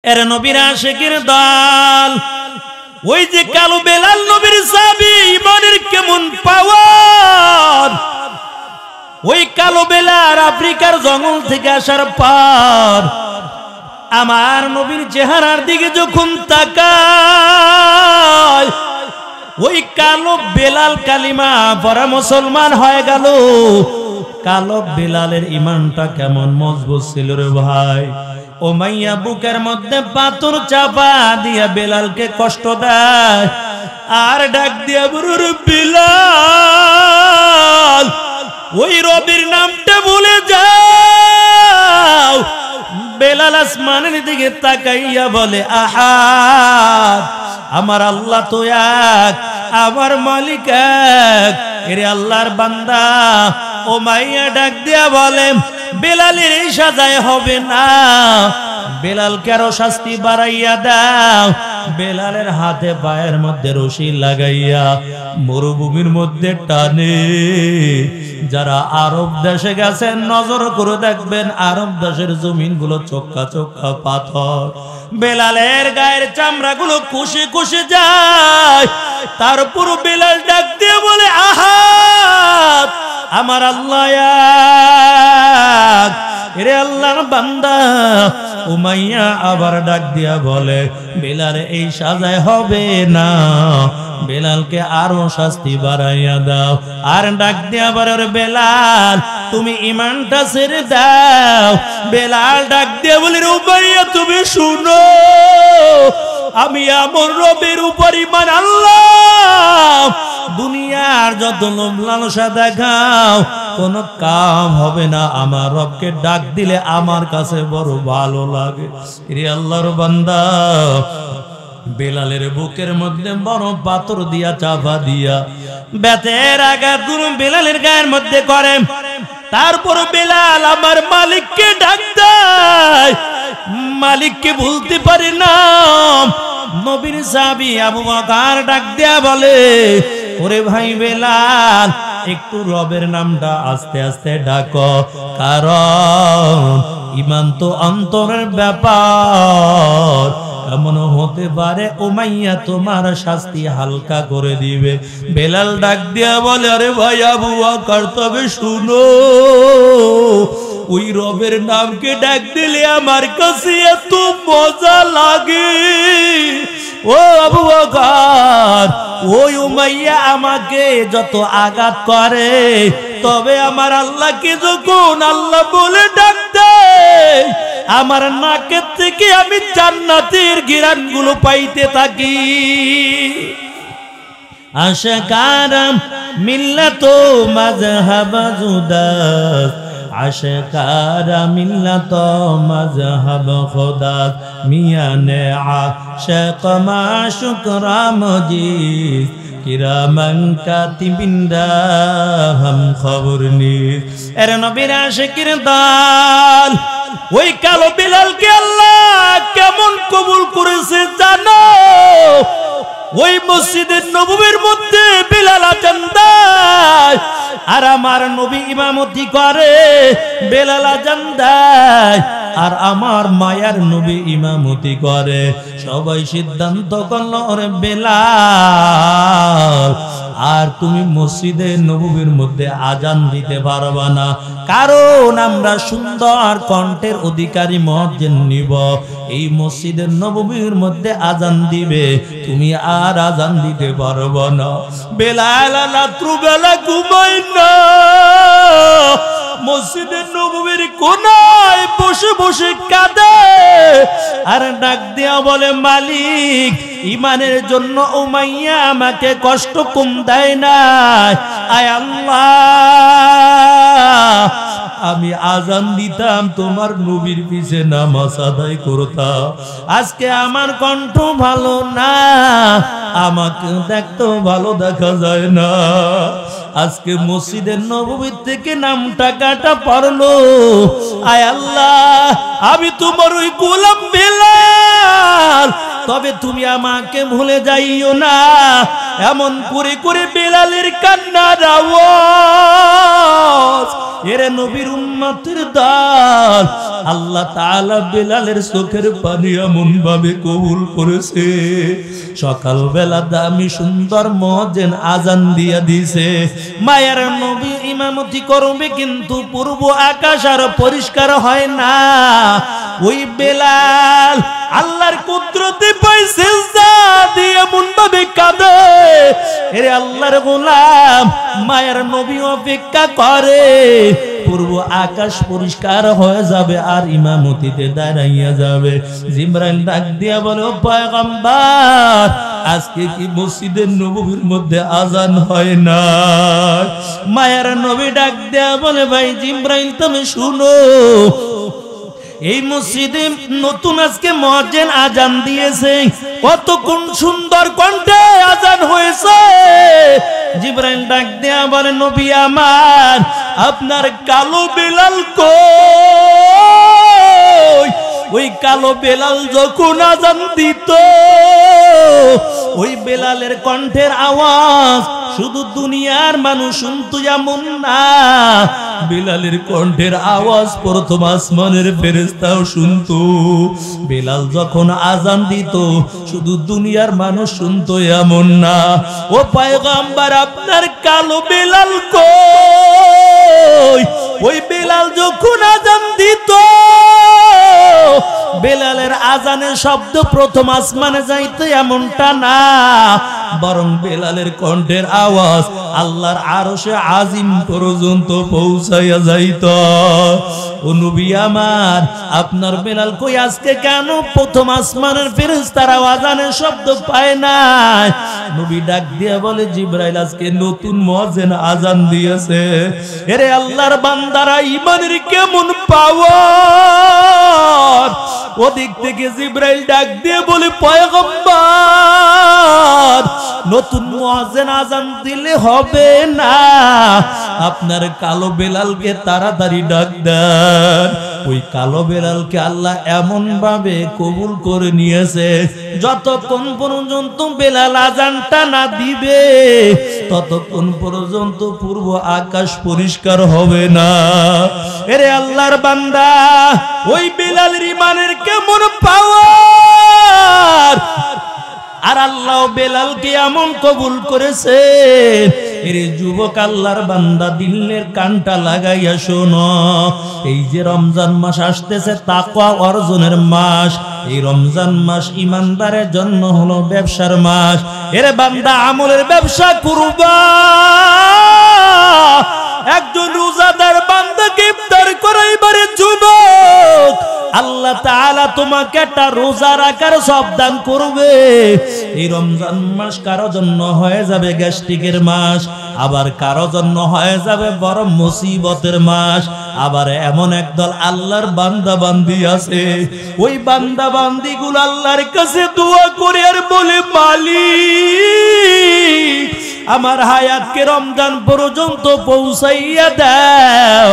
এর নবীর আশিকের দল ওই যে কালো বেলাল নবীর সাহাবী ইমানের কেমন পাওয়ার ওই কালো বেলাল আফ্রিকার জঙ্গল থেকে আসার পর আমার নবীর চেহারার দিকে যখন তাকায় ওই কালো বেলাল কালিমা পড়া মুসলমান হয়ে গেল। কালো বেলালের ইমানটা কেমন মজবুত ছিল রে ভাই। উমাইয়া বুকের মধ্যে পাথর চাপা দিয়া বেলালকে কষ্ট দেয় আর ডাক দিয়া বলুর বেলাল ওই রবির নামটা ভুলে যাও। বেলাল আসমানের দিকে তাকাইয়া বলে আহাদ, আমার আল্লাহ তো এক, আমার মালিক এক, এরে আল্লাহর বান্দা। উমাইয়া ডাক দিয়া বলে বেলালের এই সাজায় হবে না, বেলালকে আরো শাস্তি বাড়াইয়া দাও। বেলালের হাতে পায়ের মধ্যে রশি লাগাইয়া মরুভূমির মধ্যে টানে। যারা আরব দেশে গেছেন নজর করে দেখবেন আরব দেশের জমিন গুলো চোক্কা চোক্কা পাথর, বেলালের গায়ের চামড়া গুলো কুশে কুশে যায়। তারপর বেলাল ডাক দিয়ে বলে আহাদ, আমার আল্লাহ এক, এরে আল্লাহর বান্দা। উমাইয়া আবার ডাক দিয়া বলে বেলাল এই সাজায় হবে না, বেলালকে আরো শাস্তি বাড়াইয়া দাও। আর ডাক দিয়া বলে বেলাল তুমি ইমানটা ছেড়ে দাও। বেলাল ডাক দিয়া বলে উমাইয়া তুমি শুনো, আমি আমার রবের উপর ঈমান আনলাম। দুনিয়ার যত লোভ লালসা দেখাও কোনো কাম হবে না, আমার রবকে ডাক দিলে আমার কাছে বড় ভালো লাগে। রে আল্লাহর বান্দা, বেলালের বুকের মধ্যে বড় পাথর দিয়া চাপা দিয়া বেতের আঘাত বেলালের গায়ের মধ্যে করে। তারপর বেলাল আমার মালিককে ডাক দেয়, মালিককে ভুলতে পারে না। নবীর সাহাবী আবু বকর ডাক দেয়া বলে ওরে ভাই বেলাল একটু রবের নামটা আস্তে আস্তে ডাকো, কারণ ঈমান তো অন্তরের ব্যাপার। এমন হতে পারে উমাইয়া তোমার শাস্তি হালকা করে দিবে। বেলাল ডাক দিয়া বলে আরে ভাই আবু বকর তবে শুনো, ওই রবের নামকে ডাক দিলে আমার কাছে এত মজা লাগে। ও আবু বকর, ওই উমাইয়া আমাকে যত আঘাত করে, তবে আমার আল্লাহকে যখন আল্লাহ বলে ডাক দেয় আমার নাকের থেকে আমি জান্নাতের ঘ্রাণগুলো পাইতে থাকি। আশকারাম মিল্লাতো মাযহাব জুদাস, আশকারা মিল্লাতো মাযহাব খুদাস, মিয়ানে আশক মাশুক রামজিদ, কিরামান কাতিবিনরা হাম খবর নিস। এর নবীর আশিকের দল ওই কালো বেলালকে আল্লাহ কেমন কবুল করেছে জানো? ওই মসজিদের নববীর মধ্যে বেলাল আযান দেয় আর আমার নবী ইমামতি করে। বেলাল আযান দেয় আর আমার মায়ার নবী ইমামতি করে। সবাই সিদ্ধান্ত করলো ওরে বেলাল আর তুমি মসজিদে নববীর মধ্যে আজান দিতে পারবা না, কারণ আমরা সুন্দর কণ্ঠের অধিকারী মুয়াজ্জিন নিব। এই মসজিদের নববীর মধ্যে আজান দিবে, তুমি আর আজান দিতে পারবা না। বেলাল রাত্রিবেলা ঘুমায় না, মসজিদের নববীর কোনায় বসে বসে কাঁদে আর ডাক দিয়া বলে মালিক ঈমানের জন্য উমাইয়া আমাকে কষ্ট কম দেয় না। আয় আল্লাহ, আমি আজান দিতাম তোমার নবীর পিছে নামাজ আদায় করতাম, আজকে আমার কণ্ঠ ভালো না, আমাকে দেখতেও ভালো দেখা যায় না। আজকে মসজিদের নববী থেকে নামটা কাটা পড়লো। আয় আল্লাহ, আমি তোমার ওই গোলাম বেলাল, তবে তুমি আমাকে ভুলে যাইও না। এমন করে করে বেলালের কান্নার আওয়াজ এরে নবীর উম্মতের দল, আল্লাহ তাআলা বেলালের চোখের পানি এমন ভাবে কবুল করেছে, সকালবেলা দামি সুন্দর মুয়াজ্জিন আজান দিয়া দিছে। মায়ের নবী ইমামতি করবে, কিন্তু পূর্ব আকাশ আর পরিষ্কার হয় না। ওই বেলাল আল্লাহর কুদরতে পায় সিজদা দিয়ে এমন ভাবে কাঁদে, এরে আল্লাহর গোলাম মায়ের নবী অপেক্ষা করে পূর্ব আকাশ পরিষ্কার হয়ে যাবে আর ইমামতিতে দাঁড়াইয়া যাবে। জিবরাইল ডাক দিয়া বলে, ও পয়গম্বর, আজকে কি মসজিদের নববীর মধ্যে আজান হয় না? মায়ের নবী ডাক দিয়া বলে, ভাই জিবরাইল তুমি শুনো, এই মসজিদে নতুন আজকে মুয়াজ্জিন আজান দিয়েছে, কত কোন সুন্দর কণ্ঠে আজান হয়েছে। জিবরাইল ডাক দেয়া বলে, নবী আমার, আপনার কালো বেলাল কই? ওই কালো বেলাল যখন আজান দিত, ওই বেলালের কণ্ঠের আওয়াজ শুধু দুনিয়ার মানুষ শুনতো এমন না, বেলালের কণ্ঠের আওয়াজ প্রথম আসমানের ফেরেশতাও শুনতো। বেলাল যখন আজান দিত শুধু দুনিয়ার মানুষ শুনতো এমন না। ও পয়গম্বর, আপনার কালো বেলাল কই? ওই বেলাল যখন আজান দিত, বেলালের আজানের শব্দ প্রথম আসমানে যাইতো এমনটা না, বরং বেলালের কণ্ঠের আওয়াজ আল্লাহর আরশে আজিম পর্যন্ত পৌঁছাইয়া যাইত। ও নবী আমার, আপনার বেলাল কই? আজকে কেন প্রথম আসমানের ফেরেশতারা আজানের শব্দ পায় না? নবী ডাক দিয়া বলে, জিবরাইল আজকে নতুন মুয়াজ্জিন আজান দিয়েছে। এরে আল্লাহর বান্দারা, ঈমানের কেমন পাওয়ার! ওদিক থেকে জিবরাইল ডাক দিয়ে বলে, পয়গম্বর, নতুন মুয়াজ্জিন আজান দিলে হবে না, আপনার কালো বেলালকে তাড়াতাড়ি ডাক দেন। ওই কালো বেলালকে আল্লাহ এমন ভাবে কবুল করে নিয়েছে, যতক্ষণ পর্যন্ত বেলাল আজানটা না দিবে ততক্ষণ পর্যন্ত পূর্ব আকাশ পরিষ্কার হবে না। এরে আল্লাহর বান্দা, ওই বেলালের ঈমানের কেমন পাওয়ার! আর আল্লাহ বেলালকে এমন কবুল করেছে। এরে যুবক আল্লাহর বান্দা, দিলের কানটা লাগাইয়া শোনো, এই যে রমজান মাস আসতেছে, তাকওয়া অর্জনের মাস। এই রমজান মাস ইমানদারের জন্য হলো ব্যবসার মাস। এরে বান্দা, আমলের ব্যবসা করবা। একজন রোজাদার বান্দাকে ইফতার করাইবারে যুবক আল্লাহ তাআলা তোমাকে একটা রোজা রাখার সওয়াব দান করবে। এই রমজান মাস কারো জন্য হয়ে যাবে গ্যাস্ট্রিকের মাস, আবার কারো জন্য হয়ে যাবে বড় মুসিবতের মাস। আবার এমন একদল আল্লাহর বান্দা বান্দি আছে, ওই বান্দা বান্দিগুলো আল্লাহর কাছে দোয়া করে আর বলে, মালিক আমার হায়াতকে রমজান পর্যন্ত পৌঁছাইয়া দাও।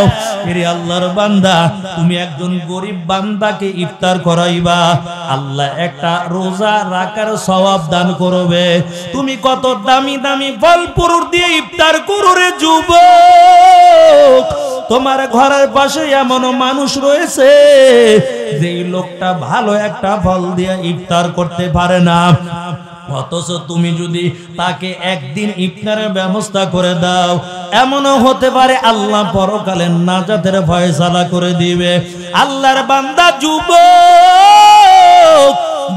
এরে আল্লাহর বান্দা, তুমি একজন গরিব বান্দাকে ইফতার করাইবা, আল্লাহ একটা রোজা রাখার সওয়াব দান করবে। তুমি কত দামি দামি ফল ফুরুট দিয়ে ইফতার করো রে যুবক। তোমার ঘরের পাশে এমন মানুষ রয়েছে যে লোকটা ভালো একটা ফল দিয়ে ইফতার করতে পারে না, অথচ তুমি যদি তাকে একদিন ইফতারের ব্যবস্থা করে দাও, এমনও হতে পারে আল্লাহ পরকালে নাজাতের ফয়সালা করে দিবে। আল্লাহর বান্দা যুবক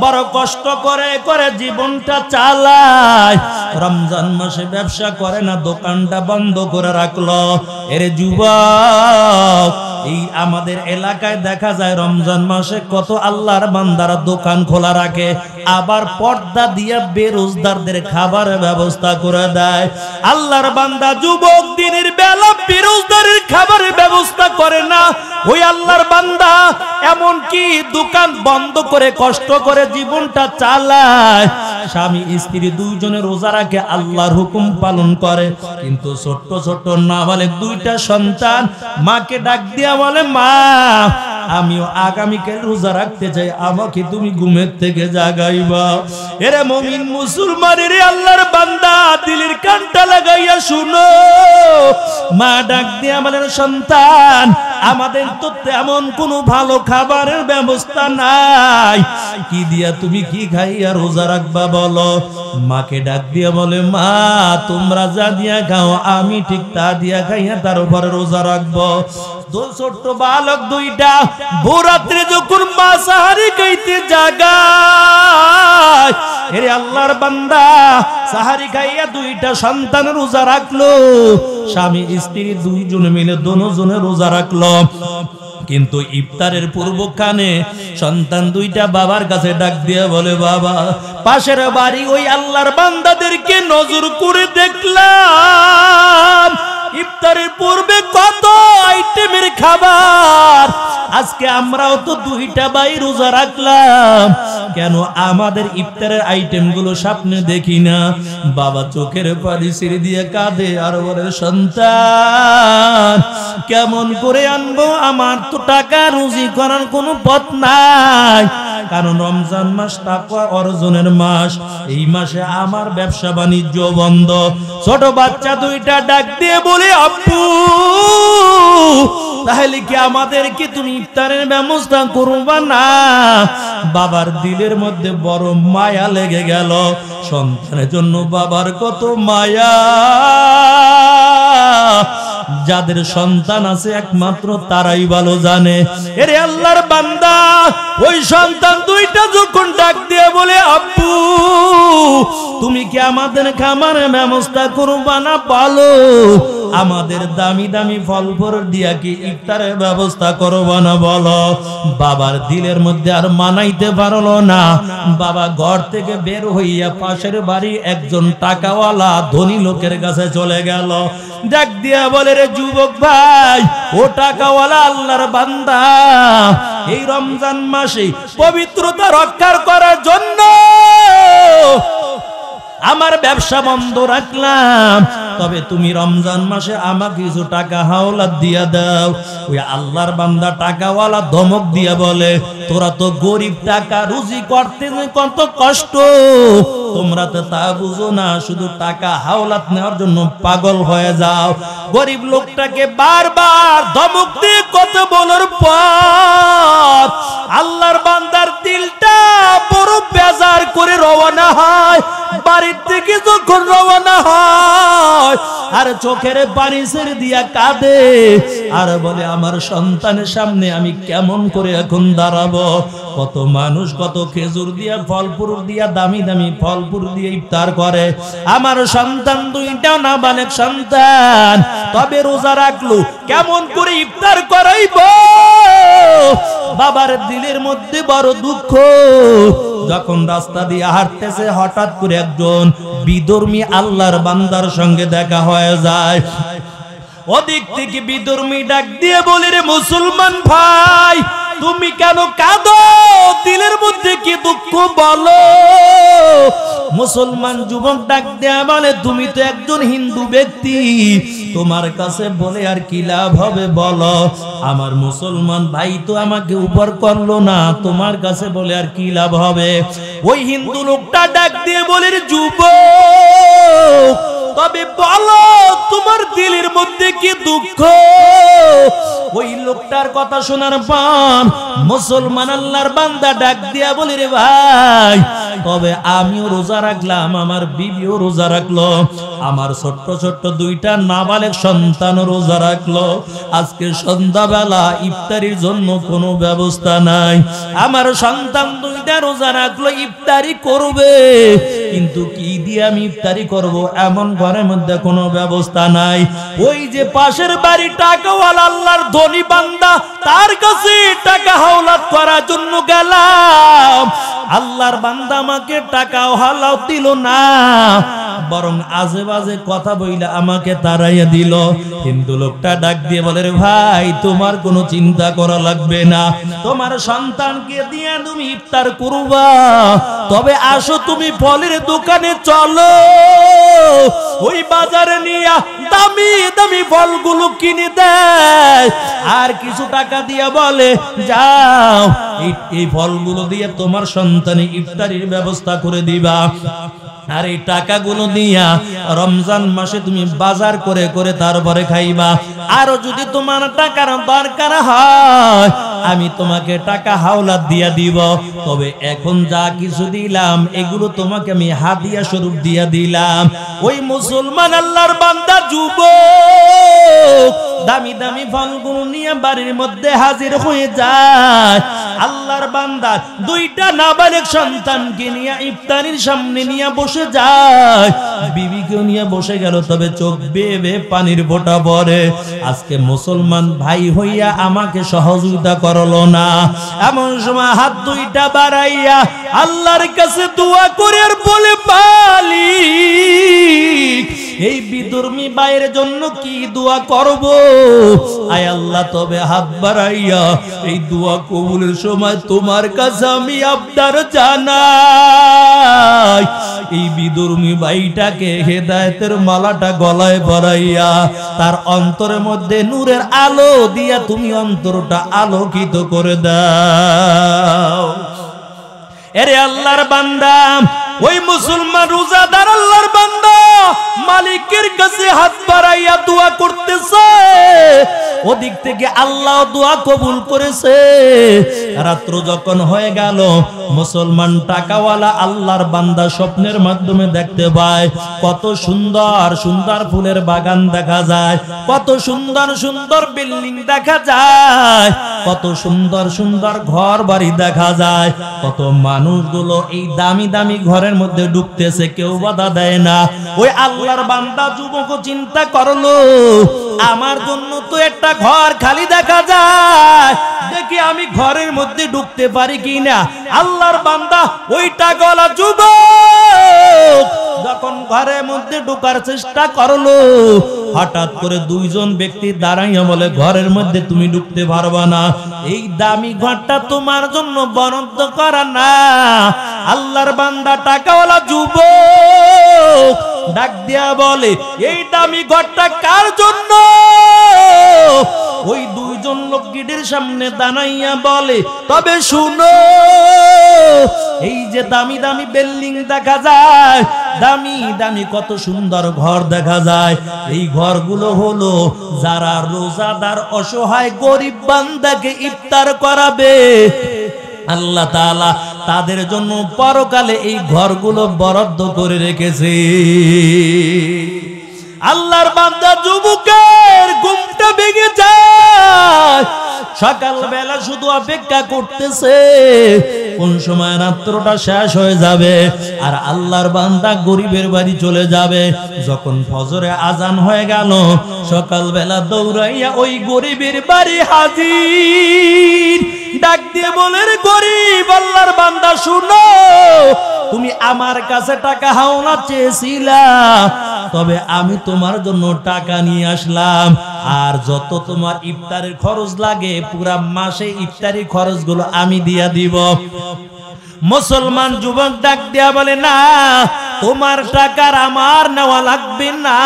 বড় কষ্ট করে করে জীবনটা চালায়, রমজান মাসে ব্যবসা করে না, দোকানটা বন্ধ করে রাখলো। এর যুবক, এই আমাদের এলাকায় দেখা যায় রমজান মাসে কত আল্লাহর বান্দারা দোকান খোলা রাখে, আবার পর্দা দিয়ে বেরোজগারদের খাবারের ব্যবস্থা করে দেয়। আল্লাহর বান্দা যুবক দিনের বেলা বেরোজগারের খাবারের ব্যবস্থা করে না, ওই আল্লাহর বান্দা এমন কি দোকান বন্ধ করে কষ্ট করে জীবনটা চালায়। স্বামী স্ত্রী দুইজনে রোজা রাখে, আল্লাহর হুকুম পালন করে, কিন্তু ছোট্ট ছোট্ট নাবালেগ দুইটা সন্তান মাকে ডাক দিয়া বলে, মা আমিও আগামীকাল রোজা রাখতে চাই, আমাকে তুমি ঘুমের থেকে জাগাইবা। এরে মুমিন মুসলমানের আল্লাহর বান্দা, দিলের কানটা লাগাইয়া শুনো। মা ডাক দিয়ে আমাদের সন্তান, আমাদের তো তেমন কোনো ভালো খাবারের ব্যবস্থা নাই, কি দিয়া তুমি কি খাইয়া রোজা রাখবা বলো? মাকে ডাক দিয়ে বলে, মা তোমরা যা দিয়া খাও আমি ঠিক তা দিয়া খাইয়া তার উপরে রোজা রাখবো। ছোট্ট বালক দুইটা ভোরাত্রে যখন মা সাহারি খাইতে জাগায়, এরে আল্লাহর বান্দা সাহারি খাইয়া দুইটা সন্তান রোজা রাখলো। স্বামী স্ত্রী দুইজন মিলে দুজনে রোজা রাখলো। কিন্তু ইফতারের পূর্বক্ষণে সন্তান দুইটা বাবার কাছে ডাক দিয়ে বলে, বাবা পাশের বাড়ি ওই আল্লাহর বান্দাদেরকে নজর করে দেখলাম ইফতারের পূর্বে কত আইটেমের খাবার, আজকে আমরাও তো দুইটা ভাই রোজা রাখলাম, কেন আমাদের ইফতারের আইটেম গুলো স্বপ্নে দেখি না? বাবা চোখের পানি ছেড়ে দিয়ে কাঁদে আর বলে, সন্তান কেমন করে আনবো, আমার তো টাকা রুজি করার কোনো পথ নাই, কারণ রমজান মাস তাকওয়া অর্জনের মাস, এই মাসে আমার ব্যবসা বাণিজ্য বন্ধ। ছোট বাচ্চা দুইটা ডাক দিয়ে বলে, আব্বু তাহলে কি আমাদেরকে তুমি ইফতারের ব্যবস্থা করবা না? বাবার দিলের মধ্যে বড় মায়া লেগে গেল, সন্তানের জন্য বাবার কত মায়া। যাদের সন্তান আছে একমাত্র তারাই ভালো জানে। এরে আল্লাহর বান্দা, ওই সন্তান দুইটা যখন ডাক দিয়ে বলে, আব্বু তুমি কি আমাদের খামারের ব্যবস্থা করবা না বলো? আমাদের দামি দামি ফল ফল দিয়া কি ইফতারের ব্যবস্থা করবা না বলো? বাবার দিলের মধ্যে আর মানাইতে পারলো না। বাবা ঘর থেকে বের হইয়া পাশের বাড়ি একজন টাকাওয়ালা ধনী লোকের কাছে চলে গেল। ডাক দিয়া বলে, রে যুবক ভাই, ও টাকাওয়ালা আল্লাহর বান্দা, এই রমজান মাসে পবিত্রতা রক্ষা করার জন্য আমার ব্যবসা বন্ধ রাখলাম, তবে তুমি রমজান মাসে আমাকে কিছু টাকা হাওলাত দিয়া দাও। ওই আল্লাহর বান্দা টাকাওয়ালা ধমক দিয়া বলে, তোরা তো গরিব, টাকা রুজি করতে কত কষ্ট, তোমরা তো তা বুঝো না, শুধু টাকা হাওলাত নেওয়ার জন্য পাগল হয়ে যাও। গরিব লোকটাকে বারবার ধমক দিয়ে কথা বলার পর আল্লাহর বান্দার দিলটা বড় বেজার করে রওনা হয়। বাড়ির থেকে যখন রওনা হয় আর চোখের পানি ছেড়ে দিয়া কাঁদে আর বলে, আমার সন্তানের সামনে আমি কেমন করে এখন দাঁড়াবো? কত মানুষ কত খেজুর দিয়া ফলপুর দিয়া দামি দামি ফলপুর দিয়ে ইফতার করে, আমার সন্তান দুইটা নাবালেগ সন্তান, তবে রোজা রাখলো, কেমন করে ইফতার করাইব? বাবার দিলের মধ্যে বড় দুঃখ। যখন রাস্তা দিয়ে হাঁটতেছে হঠাৎ করে একজন বিধর্মী আল্লাহর বান্দার সঙ্গে দেখা হয়ে যায়। ওদিক থেকে বিধর্মী ডাক দিয়ে বলে, রে মুসলমান ভাই, তুমি কেন কাঁদো? দিলের মধ্যে কি দুঃখ বলো? মুসলমান যুবক ডাক দেয়া বলে, তুমি তো একজন হিন্দু ব্যক্তি, তোমার কাছে বলে আর কি লাভ হবে বলো? আমার মুসলমান ভাই তো আমাকে উপর করলো না, তোমার কাছে বলে আর কি লাভ হবে? ওই হিন্দু লোকটা ডাক দিয়ে বলে, যুবক তবে বলো তোমার দিলের মধ্যে কি দুঃখ? ওই লোকটার কথা শোনার পর মুসলমান আল্লাহর বান্দা ডাক দিয়া বলে, রে ভাই, তবে আমিও রোজা রাখলাম, আমার বিবিও রোজা রাখলো, আমার ছোট্ট ছোট্ট দুইটা নাবালেগ সন্তান রোজা রাখলো। আজকে সন্ধ্যাবেলা ইফতারির জন্য কোনো ব্যবস্থা নাই, আমার সন্তান দুইটা রোজা রাখলো, ইফতারি করবে, কিন্তু কি দিয়ে আমি ইফতারি করব? এমন ঘরের মধ্যে কোনো ব্যবস্থা নাই। ওই যে পাশের বাড়ি টাকাওয়ালা আল্লাহর ধনী বান্দা, তার কাছে টাকা হাওলাত করার জন্য গেলাম, আল্লাহর বান্দা আমাকে টাকা হাওলাত দিল না, বরং আজে বাজে কথা বইলা আমাকে তাড়াইয়া দিল। হিন্দু লোকটা ডাক দিয়ে বলে, রে ভাই, তোমার কোনো চিন্তা করা লাগবে না, তোমার সন্তানকে দিয়ে তুমি ইফতার করবা, তবে আসো তুমি ফলের দোকানে চলো, ওই বাজারে নিয়ে দামি দামি ফলগুলো কিনে দেয় আর কিছু টাকা দিয়ে বলে যাও এই ফলগুলো দিয়ে তোমার সন্তানে ইফতারির ব্যবস্থা করে দিবা। আর এই টাকাগুলো দিয়া রমজান মাসে তুমি বাজার করে করে তারপরে খাইবা। আরো যদি তোমার টাকার দরকার হয় আমি তোমাকে টাকা হাওলাত দিয়া দিব, তবে এখন যা কিছু দিলাম এগুলো তোমাকে আমি হাদিয়া স্বরূপ দিয়া দিলাম। ওই মুসলমান আল্লাহর বান্দা যুবক দামি দামি ফলগুলো নিয়ে বাড়ির মধ্যে হাজির হয়ে যায়। আল্লাহর বান্দা দুইটা নাবালিগ সন্তানকে নিয়ে ইফতারির সামনে নিয়ে বসে যায়, বিবিকেও নিয়ে বসে গেল, তবে চোখ বেয়ে বেয়ে পানির ফোঁটা পড়ে। আজকে মুসলমান ভাই হইয়া আমাকে সহযোগিতা করলো না। এমন সময় হাত দুইটা বাড়াইয়া আল্লাহর কাছে দোয়া করে আর বলে পালি এই বিধর্মী ভাইয়ের জন্য কি দোয়া করব? আয় আল্লাহ, তবে হাত বাড়াইয়া এই দোয়া কবুলের সময় তোমার কাছে আমি আবদার জানাই, এই বিধর্মী ভাইটাকে হেদায়েতের মালাটা গলায় পরাইয়া তার অন্তরের মধ্যে নূরের আলো দিয়া তুমি অন্তরটা আলোকিত করে দাও। এরে আল্লাহর বান্দা, ওই মুসলমান রোজাদার আল্লাহর বান্দা মালিকের কাছে হাত বাড়াইয়া দোয়া করতেছে, ওদিক থেকে আল্লাহ দোয়া কবুল করেছে। রাত্র যখন হয়ে গেল মুসলমান টাকাওয়ালা আল্লাহর বান্দা স্বপ্নের মাধ্যমে দেখতে পায় কত সুন্দর সুন্দর ফুলের বাগান দেখা যায়, কত সুন্দর সুন্দর বিল্ডিং দেখা যায়, কত সুন্দর সুন্দর ঘর বাড়ি দেখা যায়, কত মানুষগুলো এই দামি দামি ঘরের মধ্যে ঢুকতেছে, কেউ বাধা দেয় না। ওই আল্লাহর বান্দা যুবক চিন্তা করলো আমার জন্য তো একটা ঘর খালি দেখা যায়, দেখি আমি ঘরের মধ্যে ঢুকতে পারি কিনা। আল্লাহর বান্দা ওই টাকাওয়ালা যুবক যখন ঘরের মধ্যে ঢোকার চেষ্টা করলো, হঠাৎ করে দুইজন ব্যক্তি দাঁড়াইয়া বলে ঘরের মধ্যে তুমি ঢুকতে পারবা না, এই দামি ঘরটা তোমার জন্য বরাদ্দ করা না। আল্লাহর বান্দা টাকাওয়ালা যুবক ডাক দিয়া বলে এই দামি ঘরটা কার জন্য? ওই দুইজন লোক গেটের সামনে দাঁড়াইয়া বলে তবে শুনো, এই যে দামি দামি বিল্ডিং দেখা যায়, দামি দামি কত সুন্দর ঘর দেখা যায়, এই ঘরগুলো হলো যারা রোজাদার অসহায় গরিব বান্দাকে ইফতার করাবে আল্লাহ তাআলা তাদের জন্য পরকালে এই ঘরগুলো বরাদ্দ করে রেখেছে। আল্লাহর বান্দা যুবকের ঘুমটা ভেঙে যায়, সকালবেলা শুধু অপেক্ষা করতেছে কোন সময় রাত্রটা শেষ হয়ে যাবে আর আল্লাহর বান্দা গরিবের বাড়ি চলে যাবে। যখন ফজরে আজান হয়ে গেল, সকালবেলা দৌড়াইয়া ওই গরিবের বাড়ি হাজির, ডাক দিয়ে বলে রে গরিব আল্লাহর বান্দা শুনো, তুমি আমার কাছে টাকা হাওলা চেয়েছিলা, তবে আমি তোমার জন্য টাকা নিয়ে আসলাম, আর যত তোমার ইফতারের খরচ লাগে পুরা মাসে ইফতারি খরচগুলো আমি দিয়া দিব। মুসলমান যুবক ডাক দিয়া বলে না, তোমার টাকার আমার নেওয়া লাগবে না,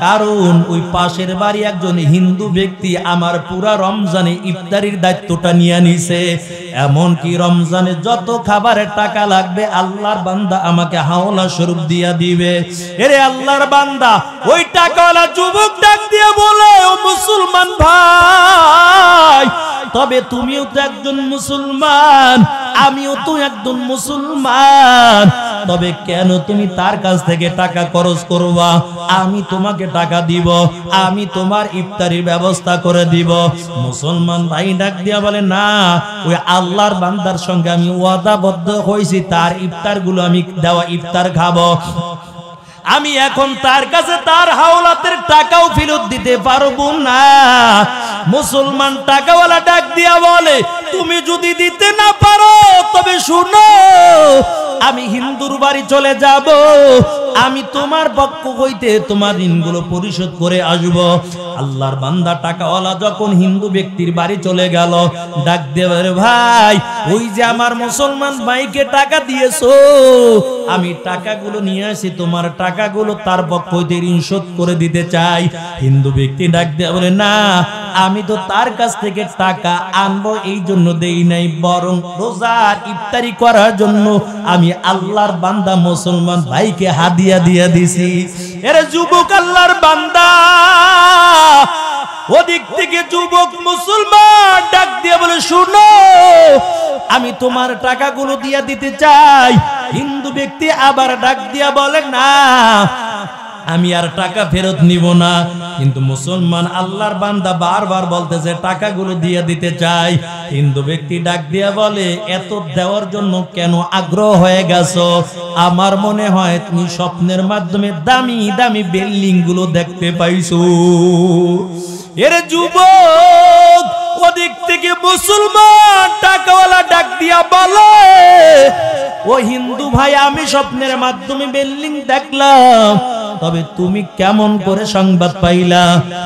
কারণ ওই পাশের বাড়ি একজন হিন্দু ব্যক্তি আমার পুরা রমজানে ইফতারির দায়িত্বটা নিয়ে নিছে, এমনকি রমজানে যত খাবারের টাকা লাগবে আল্লাহর বান্দা আমাকে হাওলা স্বরূপ দিয়া দিবে। এরে আল্লাহর বান্দা ওই টাকাওয়ালা যুবক ডাক দিয়া বলে ও মুসলমান ভাই, তবে তুমিও তো একজন মুসলমান, আমিও তো একজন মুসলমান, তবে কেন তুমি তার কাছ থেকে টাকা খরচ করবা? আমি তোমাকে টাকা দিব, আমি তোমার ইফতারির ব্যবস্থা করে দিব। মুসলমান ভাই ডাক দিয়া বলে না, ওই আল্লাহর বান্দার সঙ্গে আমি ওয়াদাবদ্ধ হয়েছি, তার ইফতার গুলো আমি দেওয়া ইফতার খাবো, আমি এখন তার কাছে তার হাওলাতের টাকাও ফেরত দিতে পারবো না। মুসলমান টাকাওয়ালা ডাক দিয়া বলে তুমি যদি দিতে না পারো তবে শুনো, আমি হিন্দুর বাড়ি চলে যাব, আমি তোমার পক্ষ হইতে তোমার ঋণগুলো পরিশোধ করে আসব। আল্লাহর বান্দা টাকাওয়ালা যখন হিন্দু ব্যক্তির বাড়ি চলে গেল, ডাক দেবার ভাই ওই যে আমার মুসলমান ভাইকে টাকা দিয়েছো, আমি টাকাগুলো নিয়ে আসি, তোমার টাকাগুলো তার পক্ষ হইতে ঋণ শোধ করে দিতে চাই। হিন্দু ব্যক্তি ডাক দেয়া বলে, না আমি তো তার কাছ থেকে টাকা আনবো এই জন্য দেই নাই, বরং রোজার ইফতারি করার জন্য আমি আল্লাহর বান্দা মুসলমান ভাইকে হাদিয়া দিয়া দিছি। এরে যুবক আল্লাহর বান্দা, ওদিক থেকে যুবক মুসলমান ডাক দিয়ে বলে, শুনো আমি তোমার টাকাগুলো দিয়া দিতে চাই। হিন্দু ব্যক্তি আবার ডাক দিয়া বলে, না আমি আর টাকা ফেরত নিব না। কিন্তু মুসলমান আল্লাহর বান্দা বারবার বলতেছে টাকাগুলো দিয়ে দিতে চাই। হিন্দু ব্যক্তি ডাক দিয়া বলে, এত দেওয়ার জন্য কেন আগ্রহ হয়ে গেছো? আমার মনে হয় তুমি স্বপ্নের মাধ্যমে দামি দামি বিল্ডিং গুলো দেখতে পাইছো। এর যুবক ওদিক থেকে মুসলমান টাকাওয়ালা ডাক দিয়া বলে, ও হিন্দু ভাই, আমি স্বপ্নের মাধ্যমে বিল্ডিং দেখলাম, তবে তুমি কেমন করে সংবাদ পাইলা?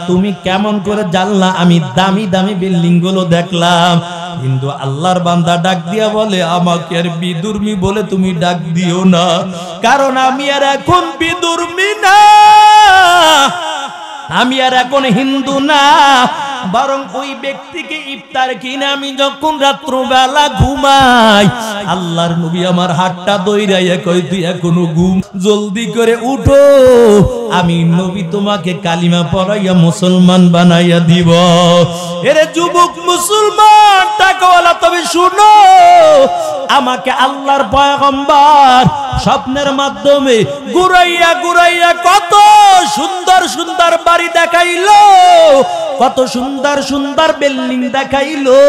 তুমি কেমন করে জানলা আমি দামি দামি বিল্ডিং গুলো দেখলাম? কিন্তু আল্লাহর বান্দা ডাক দিয়া বলে, আমাকে আর বিদুর্মী বলে তুমি ডাক দিও না, কারণ আমি আর এখন বিদুর্মী না, আমি আর এখন হিন্দু না, বরং ওই ব্যক্তিকে ইফতার কিনে আমি যখন রাত্রবেলা ঘুমাই, আল্লাহর নবী আমার হাতটা দইরাইয়া কই, তুই এখনো ঘুম, জলদি করে উঠো, আমি নবী তোমাকে কালিমা পড়াইয়া মুসলমান বানাইয়া দিব। এরে যুবক মুসলমান টাকাওয়ালা, তবে শুনো, আমাকে আল্লাহর পয়গম্বর স্বপ্নের মাধ্যমে ঘুরাইয়া ঘুরাইয়া কত সুন্দর সুন্দর বাড়ি দেখাইলো, কত সুন্দর সুন্দর বিল্ডিং দেখাইলো,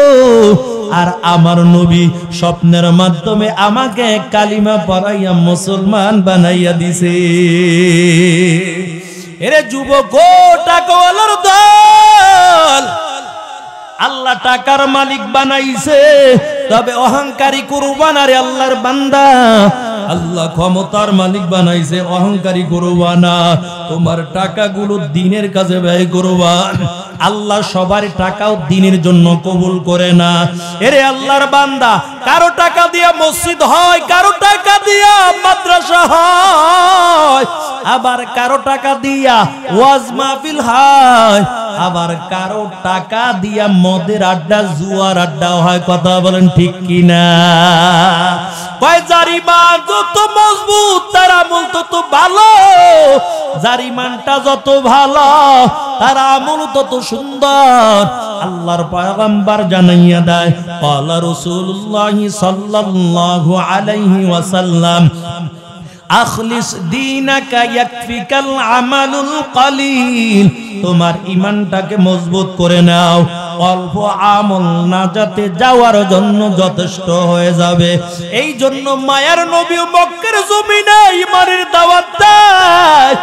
আর আমার নবী স্বপ্নের মাধ্যমে আমাকে কালিমা পড়াইয়া মুসলমান বানাইয়া দিছে। এরে যুবক টাকাওয়ালার দল, আল্লাহ টাকার মালিক বানাইছে, তবে অহংকারী করবা না রে আল্লাহর বান্দা। আল্লাহ ক্ষমতার মালিক বানাইছে, অহংকারী করবা না। তোমার টাকাগুলো দিনের কাজে ব্যয় করবা। আল্লাহ সবার টাকাও দিনের জন্য কবুল করে না। এরে আল্লাহর বান্দা, কারো টাকা দিয়া মসজিদ হয়, কারো টাকা দিয়া মাদ্রাসা হয়, আবার কারো টাকা দিয়া ওয়াজ মাহফিল হয়, আবার কারো টাকা দিয়া মদের আড্ডা জুয়ার আড্ডা হয়। কথা বলেন ঠিক কিনা? কয় যার ঈমান যত মজবুত তার আমল তত ভালো, যার ঈমানটা যত ভালো তার আমল তত সুন্দর। আল্লাহর পয়গম্বর জানাইয়া দেয়, ক্বালা রাসূলুল্লাহ সাল্লাল্লাহু আলাইহি ওয়াসাল্লাম, আখলিস দীনাকা ইয়াকফিকাল আমালুল কলিল। তোমার ঈমানটাকে মজবুত করে নাও, অল্প আমল নাজাতে যাওয়ার জন্য যথেষ্ট হয়ে যাবে। এই জন্য মায়ার নবী মক্কার জমিনে ঈমানের দাওয়াত দেয়,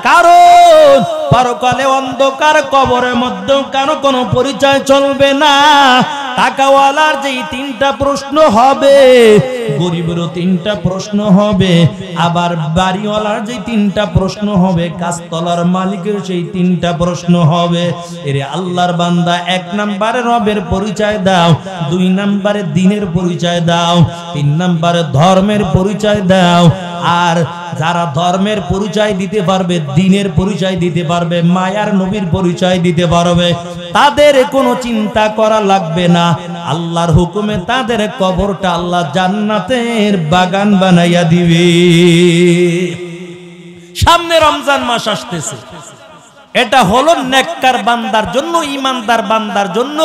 কারণ পরকালে অন্ধকার কবরের মধ্যে কারো কোনো পরিচয় চলবে না। টাকাওয়ালার যেই তিনটা প্রশ্ন হবে, গরিবেরও তিনটা প্রশ্ন হবে, আবার বাড়িওয়ালার যে তিনটা প্রশ্ন হবে, কাজতলার মালিকের সেই তিনটা প্রশ্ন হবে। এরে আল্লাহর বান্দা, এক নম্বরে রবের পরিচয় দাও, দুই নম্বরে দ্বীনের পরিচয় দাও, তিন নম্বরে ধর্মের পরিচয় দাও। আর যারা ধর্মের পরিচয় দিতে পারবে, দ্বীনের পরিচয় দিতে পারবে, মায়ার নবীর পরিচয় দিতে পারবে, তাদের কোনো চিন্তা করা লাগবে না। আল্লাহর হুকুমে তাদের কবরটা আল্লাহ জান্নাতের বাগান বানাইয়া দিবে। সামনে রমজান মাস আসতেছে, এটা হলো নেককার বান্দার জন্য, ঈমানদার বান্দার জন্য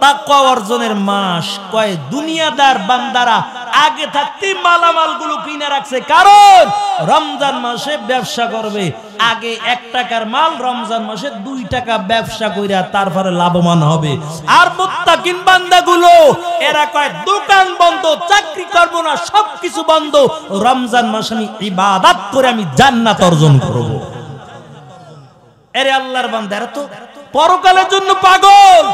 তাকওয়া অর্জনের মাস। কয় দুনিয়াদার বান্দারা আগে থাকতে মালামাল গুলো কিনে রাখছে, কারণ রমজান মাসে ব্যবসা করবে। আগে 1 টাকার মাল রমজান মাসে 2 টাকা ব্যবসা কইরা তারপরে লাভবান হবে। আর মুত্তাকিন বান্দাগুলো এরা কয় দোকান বন্ধ, চাকরি করব না, সবকিছু বন্ধ, রমজান মাসে আমি ইবাদত করে আমি জান্নাত অর্জন করব। এরে আল্লাহর বান্দা, এরা তো পরকালের জন্য পাগল,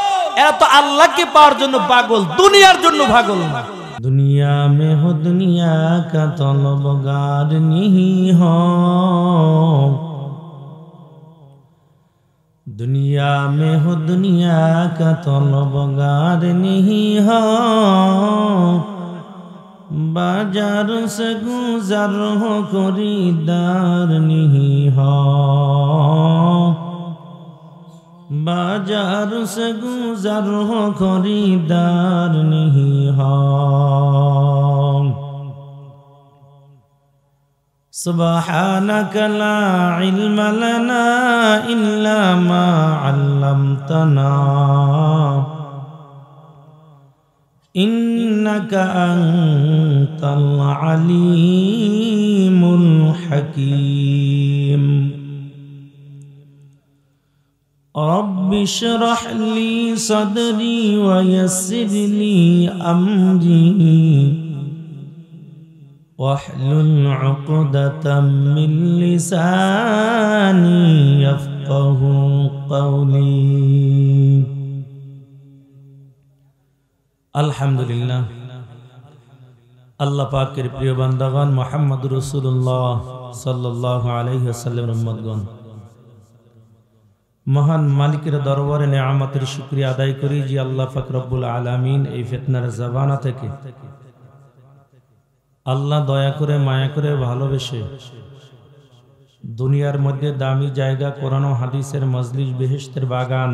এরা তো আল্লাহকে পাওয়ার জন্য পাগল, দুনিয়ার জন্য পাগল না। দুনিয়া दुनिया में हो दुनिया का तलबगार नहीं हो, दुनिया में हो दुनिया का तलबगार नहीं हो, बाजार से गुजर हो खरीदार नहीं हो, बाजार से गुजर हो खरीदार नहीं हो। सुब्हानक ला इल्म लना इल्ला मा अल्लमतना इन्नका अंतल अलीमुल हकीम। रब्बि इश्रह ली सदरी व यस्सिर ली अमरी वहलुल उक़दतम मिन लिसानी यफ़क़हू क़ौली। अल्हम्दुलिल्लाह। अल्लाह पाकेर प्रिय बान्दागण मुहम्मद रसूलुल्लाह सल्लल्लाहु अलैहि वसल्लम उम्मतगण, महान मालिकेर दरबारे नेयामतेर शुक्रिया आदाय करी जे आल्लाह पाक रब्बुल आलामीन এই ফিতনার জামানা থেকে আল্লাহ দয়া করে মায়া করে ভালোবেসে দুনিয়ার মধ্যে দামি জায়গা কোরআন ও হাদিসের মজলিস বেহেশতের বাগান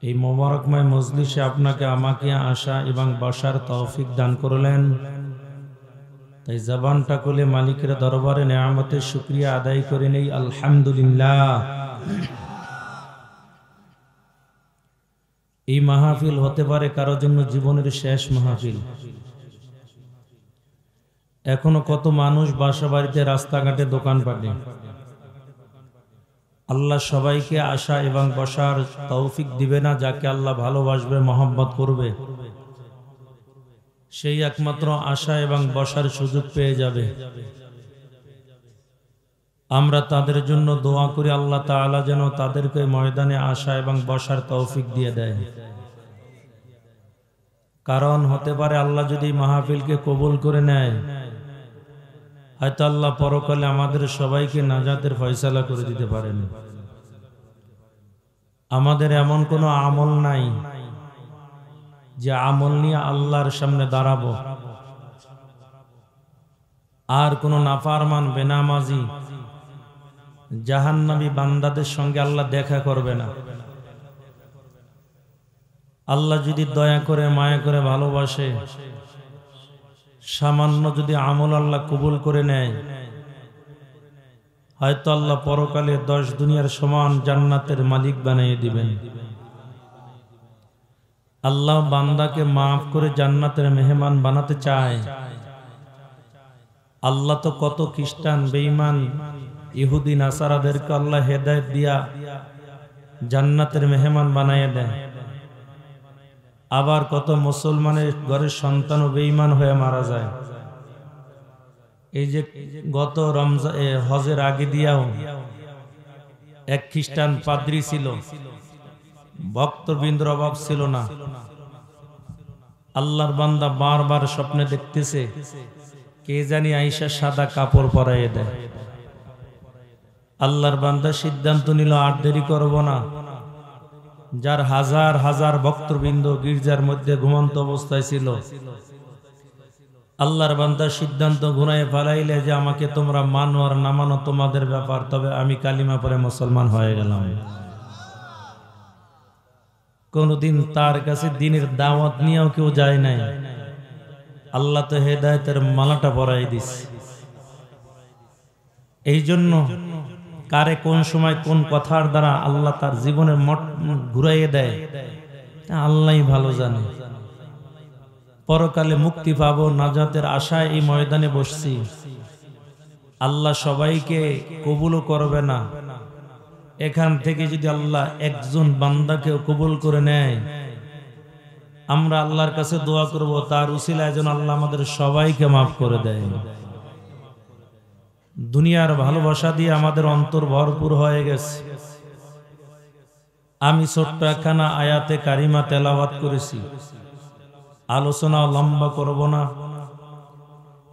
এই মোবারকময় মজলিসে আপনাকে আমাকে আসা এবং বসার তৌফিক দান করলেন। তাই জবানটা খুলে মালিকের দরবারে নেয়ামতের শুকরিয়া আদায় করে নেই আলহামদুলিল্লাহ। এই মাহফিল হতে পারে কারোর জন্য জীবনের শেষ মাহফিল। এখনো কত মানুষ বাসা বাড়িতে রাস্তাঘাটে দোকানপাটে, আল্লাহ সবাইকে আসা এবং বসার তৌফিক দিবে না? যাকে আল্লাহ ভালোবাসবে মহব্বত করবে সেই একমাত্র আশা এবং বসার সুযোগ পেয়ে যাবে। আমরা তাদের জন্য দোয়া করি আল্লাহ তাআলা যেন তাদেরকে ময়দানে আসা এবং বসার তৌফিক দিয়ে দেয়। কারণ হতে পারে আল্লাহ যদি মাহফিলকে কবুল করে নেয়, হয়তো আল্লাহ পরকালে আমাদের সবাইকে নাজাতের ফয়সালা করে দিতে পারেন। আমাদের এমন কোনো আমল নাই যে আমল নিয়ে আল্লাহর সামনে দাঁড়াবো, আর কোন নাফরমান বেনামাজি জাহান্নামী বান্দাদের সঙ্গে আল্লাহ দেখা করবে না। আল্লাহ যদি দয়া করে মায়া করে ভালোবাসে, সামান্য যদি আমল আল্লাহ কবুল করে নেয়, হয়তো আল্লাহ পরকালে 10 দুনিয়ার সমান জান্নাতের মালিক বানিয়ে দিবেন। আল্লাহ বান্দাকে মাফ করে জান্নাতের মেহমান বানাতে চায়। আল্লাহ তো কত খ্রিস্টান বেঈমান ইহুদি নাসারাদেরকে আল্লাহ হেদায়েত দিয়া জান্নাতের মেহমান বানিয়ে দেয়। আবার কত মুসলমানের ঘরের সন্তানও বেঈমান হয়ে মারা যায়। এই যে গত হজের আগে দিয়াও এক খ্রিস্টান পাদ্রী ছিল, ভক্তবৃন্দের অভাব ছিল না। আল্লাহর বান্দা বারবার স্বপ্নে দেখতেছে কে জানি আয়েশা সাদা কাপড় পরাইয়ে দেয়। আল্লাহর বান্দা সিদ্ধান্ত নিল আর দেরি করব না। যার হাজার হাজার ভক্তবৃন্দ গির্জার মধ্যে ঘুমন্ত অবস্থায় ছিল, আল্লাহর বান্দা সিদ্ধান্ত ঘুরায় ফেলাইলে যে আমাকে তোমরা মানো আর না মানো তোমাদের ব্যাপার, তবে আমি কালিমা পড়ে মুসলমান হয়ে গেলাম। কোনদিন তার কাছে দ্বীনের দাওয়াত নিয়েও কেউ যায় নাই। আল্লাহ তো হেদায়েতের মালাটা পরাই দিস। এই জন্য কারে কোন সময় কোন কথার দ্বারা আল্লাহ তার জীবনের মট ঘুরাইয়ে দেয় আল্লাহই ভালো জানে। পরকালে মুক্তি পাবো নাজাতের আশায় এই ময়দানে বসছি। আল্লাহ সবাইকে কবুলও করবে না। এখান থেকে যদি আল্লাহ একজন বান্দাকে কবুল করে নেয়, আমরা আল্লাহর কাছে দোয়া করব তার উসিলায় যেন আল্লাহ আমাদের সবাইকে মাফ করে দেয়। দুনিয়ার ভালোবাসা দিয়ে আমাদের অন্তর ভরপুর হয়ে গেছে। আমি ছোট্ট একখানা আয়াতে কারিমা তেলাওয়াত করেছি। আলোচনা লম্বা করব না।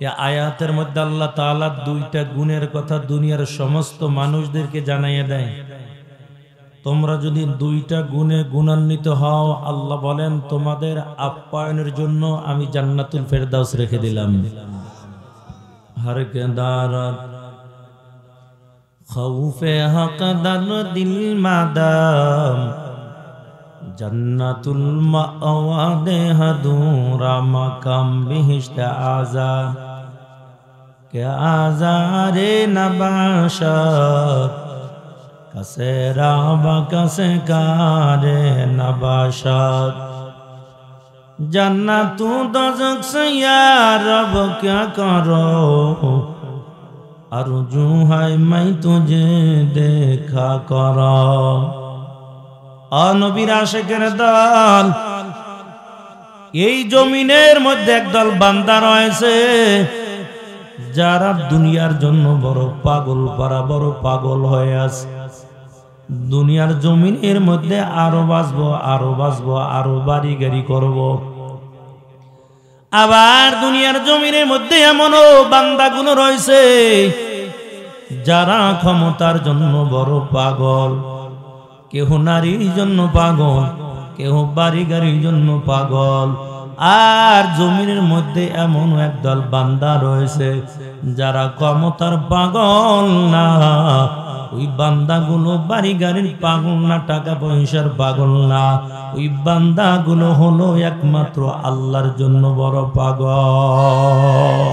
এই আয়াতের মধ্যে আল্লাহ তাআলা দুইটা গুণের কথা দুনিয়ার সমস্ত মানুষদেরকে জানাইয়ে দেয়। তোমরা যদি দুইটা গুণে গুণান্বিত হও, আল্লাহ বলেন তোমাদের আপ্যায়নের জন্য আমি জান্নাতুল ফেরদাউস রেখে দিলাম। हर के दारत खौफे हक दर दिल मादाम जन्नतुल मावा दे हदूरा मकाम बिहिश्त आजा के आजारे नबाशत कसे राबा कसे कारे नबाशत जन्नतु दोज़ख से या रब क्या करो अर्जू है मैं तुझे देखा करो। नबीर आशिकेर दल এই জমিনের মধ্যে একদল বান্দা রয়েছে যারা দুনিয়ার জন্য বড় পাগল পারা বড় পাগল হয়ে আছে। দুনিয়ার জমিনের মধ্যে আরো বাঁচবো আরো বাঁচবো আরো বাড়ি গাড়ি করব। আবার দুনিয়ার জমিনের মধ্যে এমনও বান্দাগুলো রয়েছে যারা ক্ষমতার জন্য বড় পাগল। কেহ নারীর জন্য পাগল, কেহ বাড়ি গাড়ির জন্য পাগল। আর জমিনের মধ্যে এমন একদল বান্দা রয়েছে যারা ক্ষমতার পাগল না। ওই বান্দাগুলো বাড়ি গাড়ির পাগল না, টাকা পয়সার পাগল না। ওই বান্দাগুলো হলো একমাত্র আল্লাহর জন্য বড় পাগল।